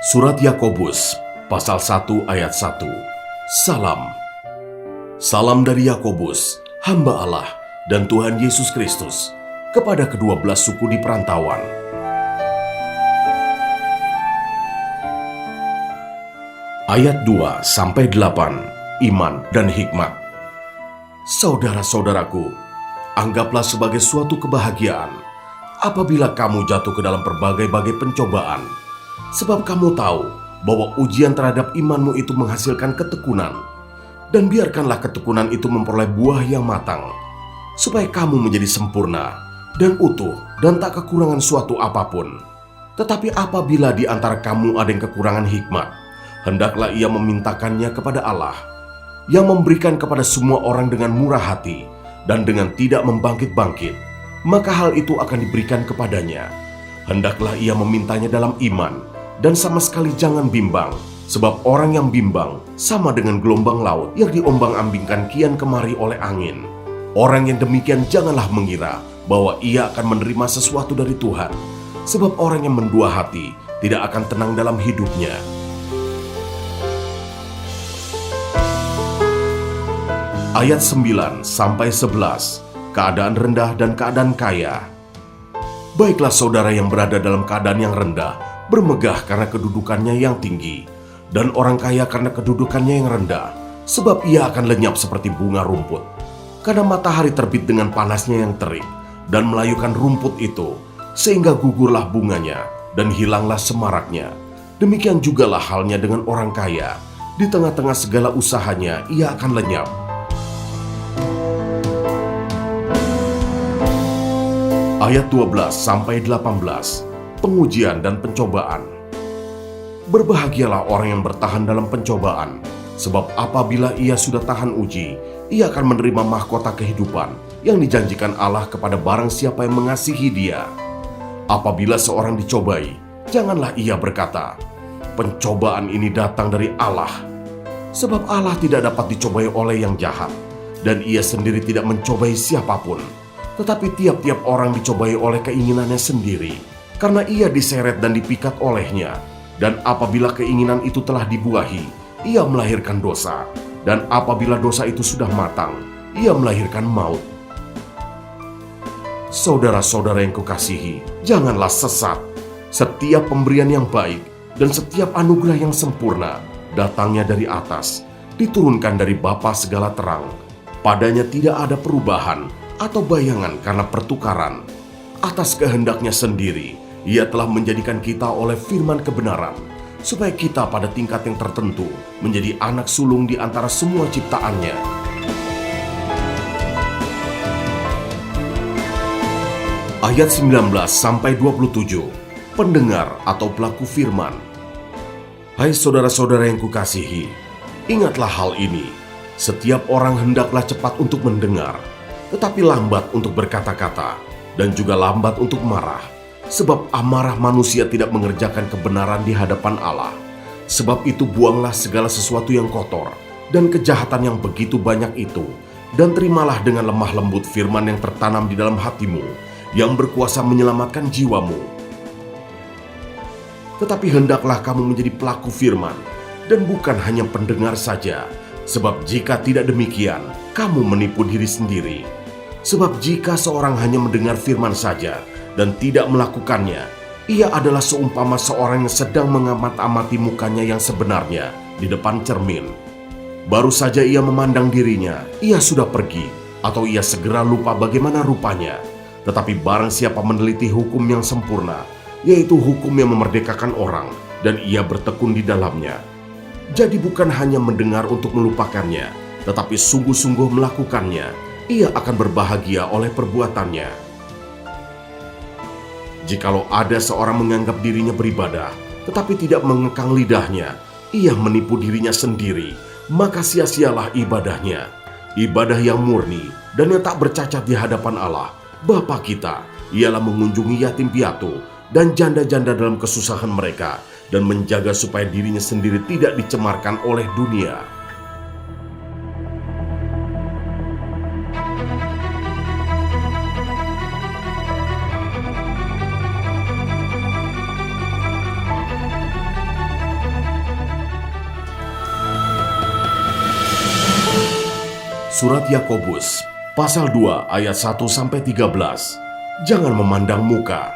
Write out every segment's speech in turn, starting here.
Surat Yakobus, pasal 1 ayat 1. Salam. Salam dari Yakobus, hamba Allah dan Tuhan Yesus Kristus, kepada kedua belas suku di perantauan. Ayat 2-8, Iman dan Hikmat. Saudara-saudaraku, anggaplah sebagai suatu kebahagiaan apabila kamu jatuh ke dalam berbagai-bagai pencobaan, sebab kamu tahu bahwa ujian terhadap imanmu itu menghasilkan ketekunan. Dan biarkanlah ketekunan itu memperoleh buah yang matang, supaya kamu menjadi sempurna dan utuh dan tak kekurangan suatu apapun. Tetapi apabila di antara kamu ada yang kekurangan hikmat, hendaklah ia memintakannya kepada Allah, yang memberikan kepada semua orang dengan murah hati dan dengan tidak membangkit-bangkit, maka hal itu akan diberikan kepadanya. Hendaklah ia memintanya dalam iman, dan sama sekali jangan bimbang, sebab orang yang bimbang sama dengan gelombang laut yang diombang-ambingkan kian kemari oleh angin. Orang yang demikian janganlah mengira bahwa ia akan menerima sesuatu dari Tuhan, sebab orang yang mendua hati tidak akan tenang dalam hidupnya. Ayat 9-11, keadaan rendah dan keadaan kaya. Baiklah saudara yang berada dalam keadaan yang rendah bermegah karena kedudukannya yang tinggi, dan orang kaya karena kedudukannya yang rendah, sebab ia akan lenyap seperti bunga rumput. Karena matahari terbit dengan panasnya yang terik, dan melayukan rumput itu, sehingga gugurlah bunganya, dan hilanglah semaraknya. Demikian jugalah halnya dengan orang kaya, di tengah-tengah segala usahanya ia akan lenyap. Ayat 12-18, pengujian dan pencobaan. Berbahagialah orang yang bertahan dalam pencobaan, sebab apabila ia sudah tahan uji, ia akan menerima mahkota kehidupan yang dijanjikan Allah kepada barang siapa yang mengasihi Dia. Apabila seorang dicobai, janganlah ia berkata, "Pencobaan ini datang dari Allah," sebab Allah tidak dapat dicobai oleh yang jahat, dan Ia sendiri tidak mencobai siapapun. Tetapi tiap-tiap orang dicobai oleh keinginannya sendiri, karena ia diseret dan dipikat olehnya. Dan apabila keinginan itu telah dibuahi, ia melahirkan dosa. Dan apabila dosa itu sudah matang, ia melahirkan maut. Saudara-saudara yang kukasihi, janganlah sesat. Setiap pemberian yang baik dan setiap anugerah yang sempurna datangnya dari atas, diturunkan dari Bapa segala terang. Padanya tidak ada perubahan atau bayangan karena pertukaran. Atas kehendaknya sendiri, Ia telah menjadikan kita oleh firman kebenaran, supaya kita pada tingkat yang tertentu menjadi anak sulung di antara semua ciptaannya. Ayat 19-27, pendengar atau pelaku firman. Hai saudara-saudara yang kukasihi, ingatlah hal ini. Setiap orang hendaklah cepat untuk mendengar, tetapi lambat untuk berkata-kata, dan juga lambat untuk marah. Sebab amarah manusia tidak mengerjakan kebenaran di hadapan Allah. Sebab itu buanglah segala sesuatu yang kotor dan kejahatan yang begitu banyak itu, dan terimalah dengan lemah lembut firman yang tertanam di dalam hatimu, yang berkuasa menyelamatkan jiwamu. Tetapi hendaklah kamu menjadi pelaku firman, dan bukan hanya pendengar saja. Sebab jika tidak demikian, kamu menipu diri sendiri. Sebab jika seorang hanya mendengar firman saja dan tidak melakukannya, ia adalah seumpama seorang yang sedang mengamat-amati mukanya yang sebenarnya di depan cermin. Baru saja ia memandang dirinya, ia sudah pergi, atau ia segera lupa bagaimana rupanya. Tetapi barang siapa meneliti hukum yang sempurna, yaitu hukum yang memerdekakan orang, dan ia bertekun di dalamnya. Jadi bukan hanya mendengar untuk melupakannya, tetapi sungguh-sungguh melakukannya, ia akan berbahagia oleh perbuatannya. Jikalau ada seorang menganggap dirinya beribadah, tetapi tidak mengekang lidahnya, ia menipu dirinya sendiri, maka sia-sialah ibadahnya. Ibadah yang murni dan yang tak bercacat di hadapan Allah, Bapa kita, ialah mengunjungi yatim piatu dan janda-janda dalam kesusahan mereka, dan menjaga supaya dirinya sendiri tidak dicemarkan oleh dunia. Surat Yakobus pasal 2 ayat 1-13. Jangan memandang muka.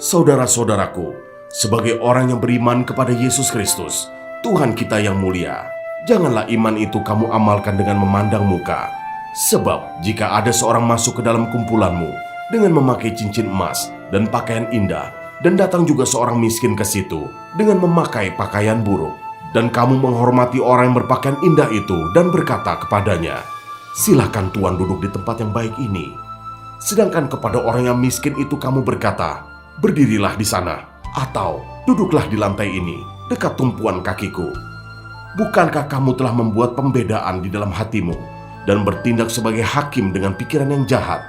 Saudara-saudaraku, sebagai orang yang beriman kepada Yesus Kristus, Tuhan kita yang mulia, janganlah iman itu kamu amalkan dengan memandang muka. Sebab jika ada seorang masuk ke dalam kumpulanmu dengan memakai cincin emas dan pakaian indah, dan datang juga seorang miskin ke situ dengan memakai pakaian buruk, dan kamu menghormati orang yang berpakaian indah itu dan berkata kepadanya, "Silakan Tuan duduk di tempat yang baik ini." Sedangkan kepada orang yang miskin itu kamu berkata, "Berdirilah di sana," atau "Duduklah di lantai ini, dekat tumpuan kakiku." Bukankah kamu telah membuat pembedaan di dalam hatimu dan bertindak sebagai hakim dengan pikiran yang jahat?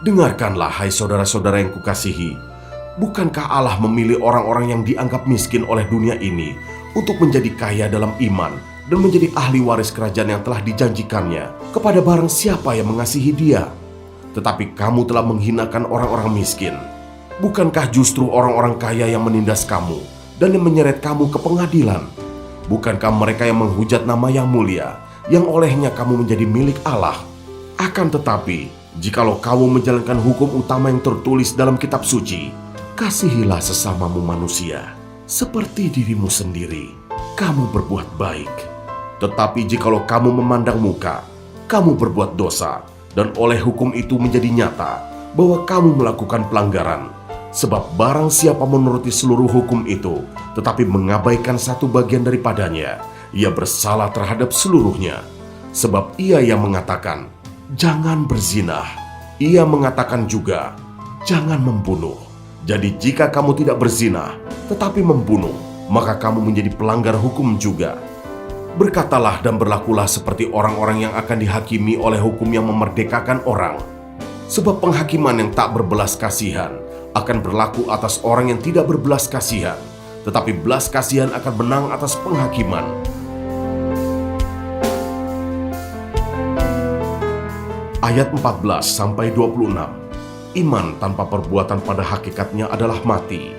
Dengarkanlah, hai saudara-saudara yang kukasihi, bukankah Allah memilih orang-orang yang dianggap miskin oleh dunia ini untuk menjadi kaya dalam iman dan menjadi ahli waris kerajaan yang telah dijanjikannya kepada barang siapa yang mengasihi Dia? Tetapi kamu telah menghinakan orang-orang miskin. Bukankah justru orang-orang kaya yang menindas kamu dan yang menyeret kamu ke pengadilan? Bukankah mereka yang menghujat nama yang mulia, yang olehnya kamu menjadi milik Allah? Akan tetapi, jikalau kamu menjalankan hukum utama yang tertulis dalam kitab suci, "Kasihilah sesamamu manusia seperti dirimu sendiri," kamu berbuat baik. Tetapi jikalau kamu memandang muka, kamu berbuat dosa, dan oleh hukum itu menjadi nyata bahwa kamu melakukan pelanggaran. Sebab barang siapa menuruti seluruh hukum itu, tetapi mengabaikan satu bagian daripadanya, ia bersalah terhadap seluruhnya. Sebab ia yang mengatakan, "Jangan berzinah," ia mengatakan juga, "Jangan membunuh." Jadi jika kamu tidak berzinah, tetapi membunuh, maka kamu menjadi pelanggar hukum juga. Berkatalah dan berlakulah seperti orang-orang yang akan dihakimi oleh hukum yang memerdekakan orang. Sebab penghakiman yang tak berbelas kasihan akan berlaku atas orang yang tidak berbelas kasihan, tetapi belas kasihan akan menang atas penghakiman. Ayat 14-26. Iman tanpa perbuatan pada hakikatnya adalah mati.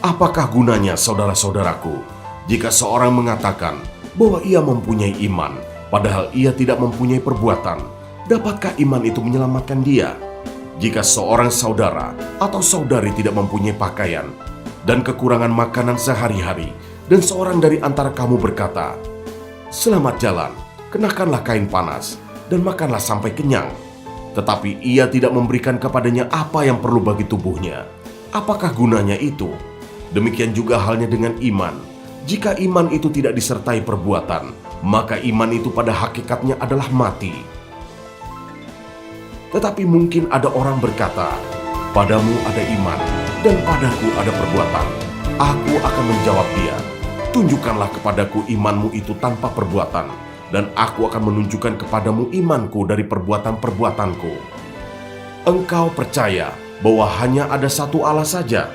Apakah gunanya, saudara-saudaraku, jika seorang mengatakan bahwa ia mempunyai iman, padahal ia tidak mempunyai perbuatan? Dapatkah iman itu menyelamatkan dia? Jika seorang saudara atau saudari tidak mempunyai pakaian dan kekurangan makanan sehari-hari, dan seorang dari antara kamu berkata, "Selamat jalan, kenakanlah kain panas, dan makanlah sampai kenyang," tetapi ia tidak memberikan kepadanya apa yang perlu bagi tubuhnya, apakah gunanya itu? Demikian juga halnya dengan iman. Jika iman itu tidak disertai perbuatan, maka iman itu pada hakikatnya adalah mati. Tetapi mungkin ada orang berkata, "Padamu ada iman, dan padaku ada perbuatan." Aku akan menjawab dia, "Tunjukkanlah kepadaku imanmu itu tanpa perbuatan, dan aku akan menunjukkan kepadamu imanku dari perbuatan-perbuatanku." Engkau percaya bahwa hanya ada satu Allah saja?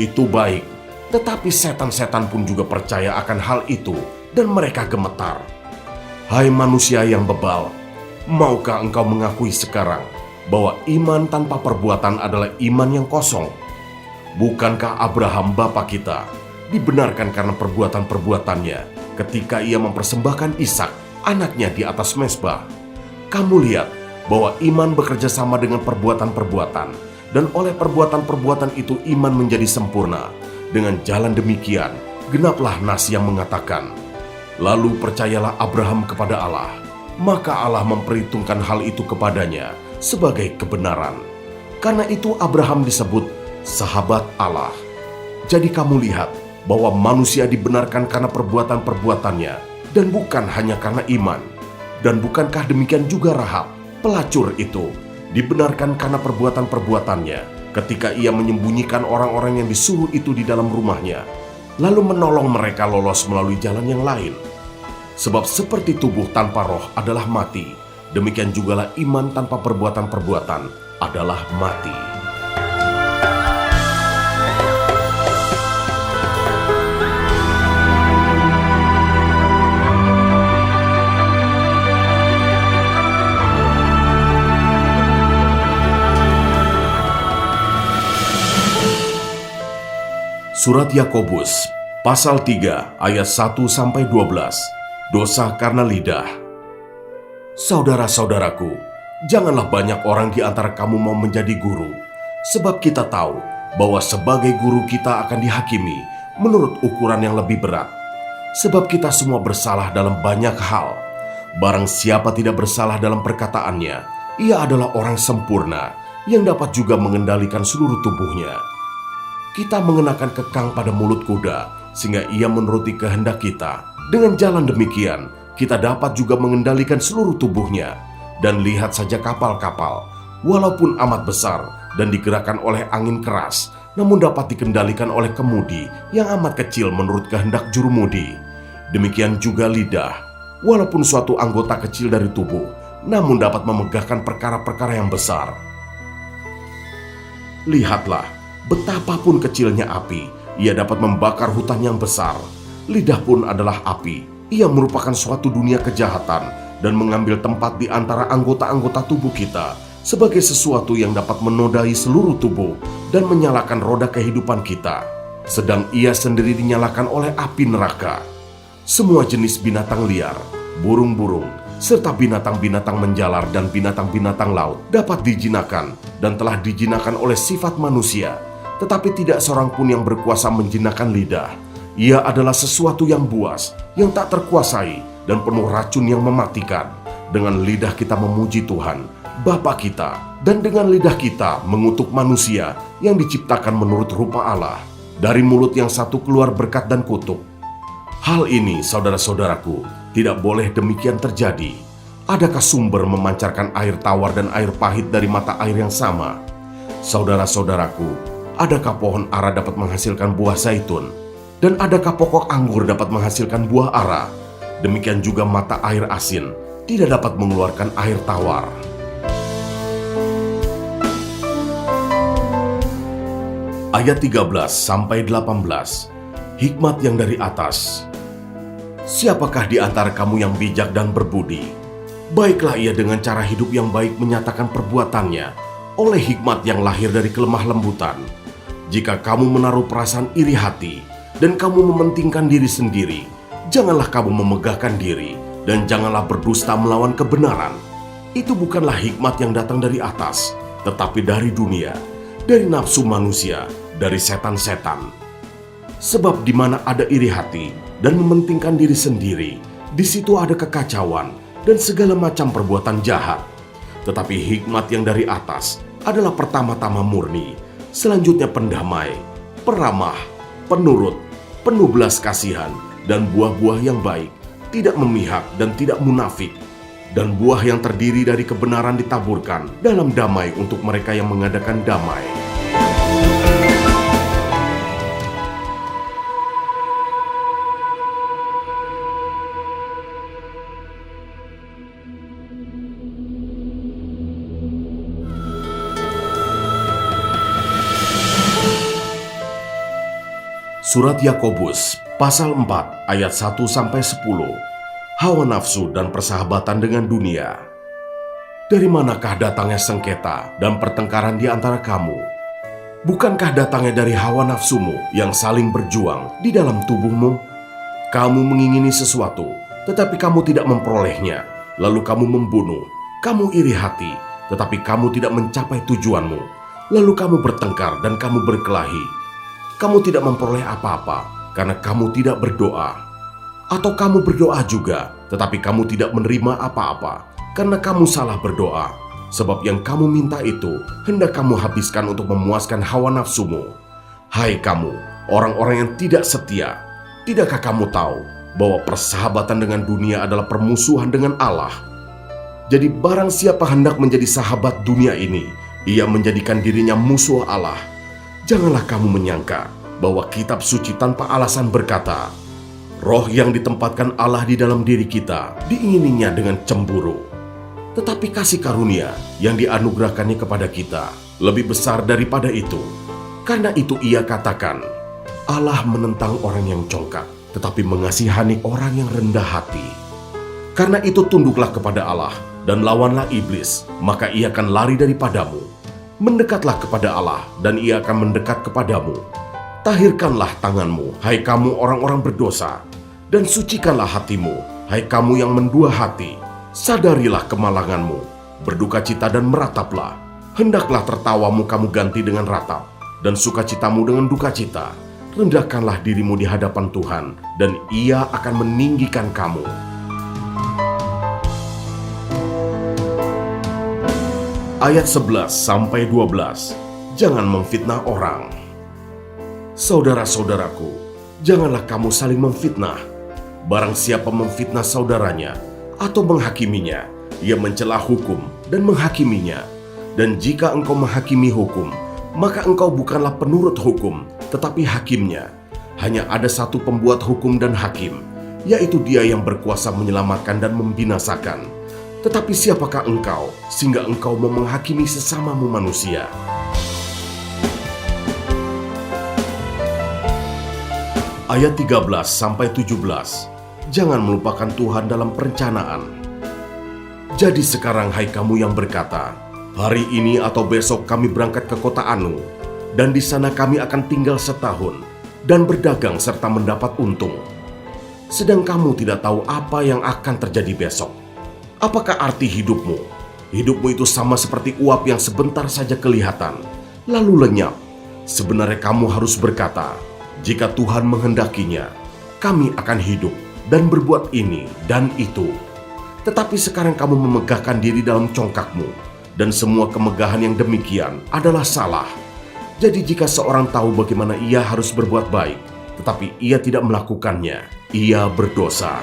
Itu baik, tetapi setan-setan pun juga percaya akan hal itu, dan mereka gemetar. Hai manusia yang bebal, maukah engkau mengakui sekarang bahwa iman tanpa perbuatan adalah iman yang kosong? Bukankah Abraham bapa kita dibenarkan karena perbuatan-perbuatannya ketika ia mempersembahkan Ishak, anaknya, di atas mezbah? Kamu lihat bahwa iman bekerja sama dengan perbuatan-perbuatan, dan oleh perbuatan-perbuatan itu iman menjadi sempurna. Dengan jalan demikian, genaplah nas yang mengatakan, "Lalu percayalah Abraham kepada Allah, maka Allah memperhitungkan hal itu kepadanya sebagai kebenaran." Karena itu Abraham disebut sahabat Allah. Jadi kamu lihat bahwa manusia dibenarkan karena perbuatan-perbuatannya, dan bukan hanya karena iman. Dan bukankah demikian juga Rahab, pelacur itu, dibenarkan karena perbuatan-perbuatannya ketika ia menyembunyikan orang-orang yang disuruh itu di dalam rumahnya, lalu menolong mereka lolos melalui jalan yang lain. Sebab seperti tubuh tanpa roh adalah mati, demikian jugalah iman tanpa perbuatan-perbuatan adalah mati. Surat Yakobus pasal 3 ayat 1-12. Dosa karena lidah. Saudara-saudaraku, janganlah banyak orang di antara kamu mau menjadi guru, sebab kita tahu bahwa sebagai guru kita akan dihakimi menurut ukuran yang lebih berat. Sebab kita semua bersalah dalam banyak hal. Barang siapa tidak bersalah dalam perkataannya, ia adalah orang sempurna yang dapat juga mengendalikan seluruh tubuhnya. Kita mengenakan kekang pada mulut kuda, sehingga ia menuruti kehendak kita. Dengan jalan demikian, kita dapat juga mengendalikan seluruh tubuhnya. Dan lihat saja kapal-kapal, walaupun amat besar dan digerakkan oleh angin keras, namun dapat dikendalikan oleh kemudi yang amat kecil menurut kehendak jurumudi. Demikian juga lidah, walaupun suatu anggota kecil dari tubuh, namun dapat memegahkan perkara-perkara yang besar. Lihatlah, betapapun kecilnya api, ia dapat membakar hutan yang besar. Lidah pun adalah api. Ia merupakan suatu dunia kejahatan dan mengambil tempat di antara anggota-anggota tubuh kita sebagai sesuatu yang dapat menodai seluruh tubuh dan menyalakan roda kehidupan kita. Sedang ia sendiri dinyalakan oleh api neraka. Semua jenis binatang liar, burung-burung, serta binatang-binatang menjalar dan binatang-binatang laut dapat dijinakan dan telah dijinakan oleh sifat manusia. Tetapi tidak seorang pun yang berkuasa menjinakkan lidah. Ia adalah sesuatu yang buas, yang tak terkuasai, dan penuh racun yang mematikan. Dengan lidah kita memuji Tuhan, Bapa kita, dan dengan lidah kita mengutuk manusia yang diciptakan menurut rupa Allah. Dari mulut yang satu keluar berkat dan kutuk. Hal ini, saudara-saudaraku, tidak boleh demikian terjadi. Adakah sumber memancarkan air tawar dan air pahit dari mata air yang sama? Saudara-saudaraku, adakah pohon ara dapat menghasilkan buah zaitun? Dan adakah pokok anggur dapat menghasilkan buah ara? Demikian juga mata air asin tidak dapat mengeluarkan air tawar. Ayat 13-18, hikmat yang dari atas. Siapakah di antara kamu yang bijak dan berbudi? Baiklah ia dengan cara hidup yang baik menyatakan perbuatannya oleh hikmat yang lahir dari kelemah lembutan. Jika kamu menaruh perasaan iri hati dan kamu mementingkan diri sendiri, janganlah kamu memegahkan diri dan janganlah berdusta melawan kebenaran. Itu bukanlah hikmat yang datang dari atas, tetapi dari dunia, dari nafsu manusia, dari setan-setan. Sebab di mana ada iri hati dan mementingkan diri sendiri, di situ ada kekacauan dan segala macam perbuatan jahat. Tetapi hikmat yang dari atas adalah pertama-tama murni, selanjutnya pendamai, peramah, penurut, penuh belas kasihan, dan buah-buah yang baik, tidak memihak dan tidak munafik. Dan buah yang terdiri dari kebenaran ditaburkan dalam damai untuk mereka yang mengadakan damai. Surat Yakobus pasal 4 ayat 1-10. Hawa nafsu dan persahabatan dengan dunia. Dari manakah datangnya sengketa dan pertengkaran di antara kamu? Bukankah datangnya dari hawa nafsumu yang saling berjuang di dalam tubuhmu? Kamu mengingini sesuatu, tetapi kamu tidak memperolehnya. Lalu kamu membunuh. Kamu iri hati, tetapi kamu tidak mencapai tujuanmu. Lalu kamu bertengkar dan kamu berkelahi. Kamu tidak memperoleh apa-apa karena kamu tidak berdoa. Atau kamu berdoa juga, tetapi kamu tidak menerima apa-apa karena kamu salah berdoa. Sebab yang kamu minta itu hendak kamu habiskan untuk memuaskan hawa nafsumu. Hai kamu, orang-orang yang tidak setia, tidakkah kamu tahu bahwa persahabatan dengan dunia adalah permusuhan dengan Allah? Jadi barang siapa hendak menjadi sahabat dunia ini, ia menjadikan dirinya musuh Allah. Janganlah kamu menyangka bahwa kitab suci tanpa alasan berkata, roh yang ditempatkan Allah di dalam diri kita diingininya dengan cemburu. Tetapi kasih karunia yang dianugerahkannya kepada kita lebih besar daripada itu. Karena itu ia katakan, Allah menentang orang yang congkak, tetapi mengasihani orang yang rendah hati. Karena itu tunduklah kepada Allah dan lawanlah iblis, maka ia akan lari daripadamu. Mendekatlah kepada Allah, dan ia akan mendekat kepadamu. Tahirkanlah tanganmu, hai kamu orang-orang berdosa, dan sucikanlah hatimu, Hai kamu yang mendua hati, sadarilah kemalanganmu, berdukacita dan merataplah. Hendaklah tertawamu kamu ganti dengan ratap, dan sukacitamu dengan dukacita. Rendahkanlah dirimu di hadapan Tuhan, dan Ia akan meninggikan kamu. Ayat 11-12. Jangan memfitnah orang. Saudara-saudaraku, janganlah kamu saling memfitnah. Barang siapa memfitnah saudaranya atau menghakiminya, ia mencela hukum dan menghakiminya. Dan jika engkau menghakimi hukum, maka engkau bukanlah penurut hukum, tetapi hakimnya. Hanya ada satu pembuat hukum dan hakim, yaitu Dia yang berkuasa menyelamatkan dan membinasakan. Tetapi siapakah engkau, sehingga engkau mau menghakimi sesamamu manusia? Ayat 13-17. Jangan melupakan Tuhan dalam perencanaan. Jadi sekarang hai kamu yang berkata, hari ini atau besok kami berangkat ke kota Anu, dan di sana kami akan tinggal setahun, dan berdagang serta mendapat untung. Sedang kamu tidak tahu apa yang akan terjadi besok. Apakah arti hidupmu? Hidupmu itu sama seperti uap yang sebentar saja kelihatan, lalu lenyap. Sebenarnya kamu harus berkata, jika Tuhan menghendakinya, kami akan hidup dan berbuat ini dan itu. Tetapi sekarang kamu memegahkan diri dalam congkakmu, dan semua kemegahan yang demikian adalah salah. Jadi jika seorang tahu bagaimana ia harus berbuat baik, tetapi ia tidak melakukannya, ia berdosa.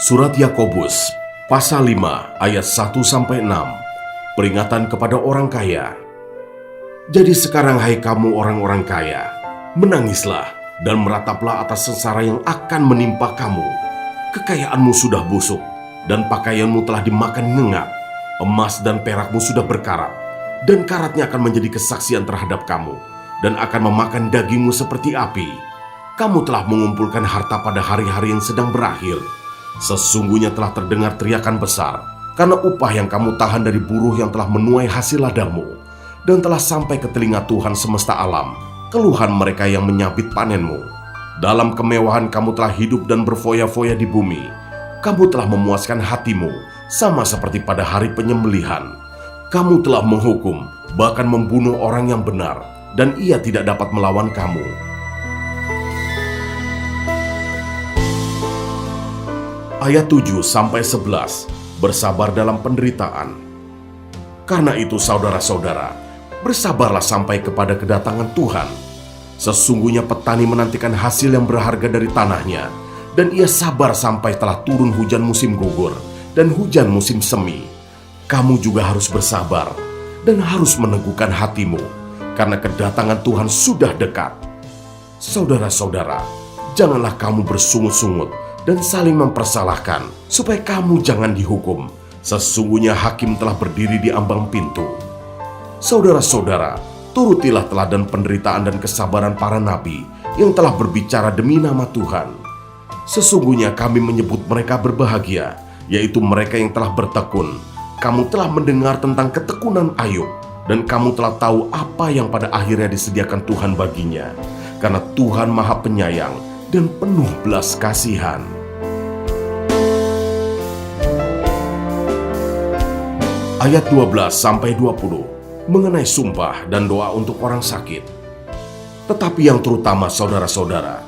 Surat Yakobus, pasal 5, ayat 1-6. Peringatan kepada orang kaya. Jadi sekarang hai kamu orang-orang kaya, menangislah dan merataplah atas sengsara yang akan menimpa kamu. Kekayaanmu sudah busuk, dan pakaianmu telah dimakan ngengat. Emas dan perakmu sudah berkarat, dan karatnya akan menjadi kesaksian terhadap kamu, dan akan memakan dagingmu seperti api. Kamu telah mengumpulkan harta pada hari-hari yang sedang berakhir. Sesungguhnya telah terdengar teriakan besar, karena upah yang kamu tahan dari buruh yang telah menuai hasil ladangmu, dan telah sampai ke telinga Tuhan semesta alam, keluhan mereka yang menyabit panenmu. Dalam kemewahan kamu telah hidup dan berfoya-foya di bumi. Kamu telah memuaskan hatimu, sama seperti pada hari penyembelihan. Kamu telah menghukum, bahkan membunuh orang yang benar, dan ia tidak dapat melawan kamu. Ayat 7-11. Bersabar dalam penderitaan. Karena itu saudara-saudara, bersabarlah sampai kepada kedatangan Tuhan. Sesungguhnya petani menantikan hasil yang berharga dari tanahnya, dan ia sabar sampai telah turun hujan musim gugur dan hujan musim semi. Kamu juga harus bersabar dan harus meneguhkan hatimu, karena kedatangan Tuhan sudah dekat. Saudara-saudara, janganlah kamu bersungut-sungut dan saling mempersalahkan, supaya kamu jangan dihukum. Sesungguhnya hakim telah berdiri di ambang pintu. Saudara-saudara, turutilah teladan penderitaan dan kesabaran para nabi yang telah berbicara demi nama Tuhan. Sesungguhnya kami menyebut mereka berbahagia, yaitu mereka yang telah bertekun. Kamu telah mendengar tentang ketekunan Ayub, dan kamu telah tahu apa yang pada akhirnya disediakan Tuhan baginya, karena Tuhan Maha Penyayang dan penuh belas kasihan. Ayat 12-20 mengenai sumpah dan doa untuk orang sakit. Tetapi yang terutama saudara-saudara,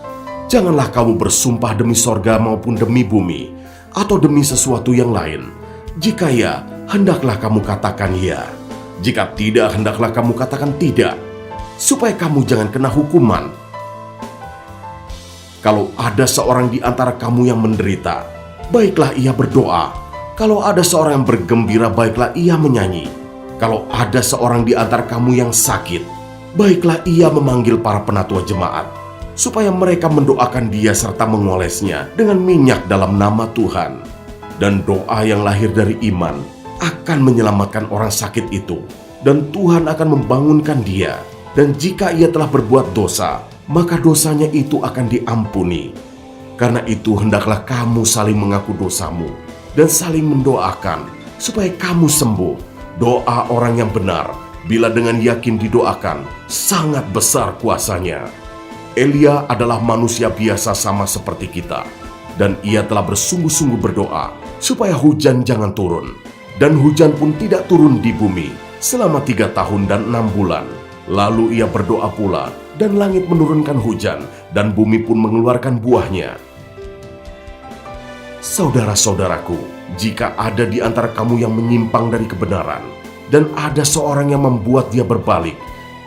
janganlah kamu bersumpah demi sorga maupun demi bumi, atau demi sesuatu yang lain. Jika ya, hendaklah kamu katakan ya. Jika tidak, hendaklah kamu katakan tidak, supaya kamu jangan kena hukuman. Kalau ada seorang di antara kamu yang menderita, baiklah ia berdoa. Kalau ada seorang yang bergembira, baiklah ia menyanyi. Kalau ada seorang di antara kamu yang sakit, baiklah ia memanggil para penatua jemaat, supaya mereka mendoakan dia serta mengolesnya dengan minyak dalam nama Tuhan. Dan doa yang lahir dari iman akan menyelamatkan orang sakit itu, dan Tuhan akan membangunkan dia. Dan jika ia telah berbuat dosa, maka dosanya itu akan diampuni. Karena itu hendaklah kamu saling mengaku dosamu dan saling mendoakan supaya kamu sembuh. Doa orang yang benar, bila dengan yakin didoakan, sangat besar kuasanya. Elia adalah manusia biasa sama seperti kita, dan ia telah bersungguh-sungguh berdoa supaya hujan jangan turun. Dan hujan pun tidak turun di bumi selama 3 tahun dan 6 bulan. Lalu ia berdoa pula, dan langit menurunkan hujan, dan bumi pun mengeluarkan buahnya. Saudara-saudaraku, jika ada di antara kamu yang menyimpang dari kebenaran, dan ada seorang yang membuat dia berbalik,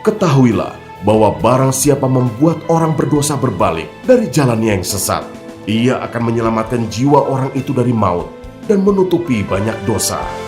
ketahuilah bahwa barang siapa membuat orang berdosa berbalik dari jalannya yang sesat, ia akan menyelamatkan jiwa orang itu dari maut dan menutupi banyak dosa.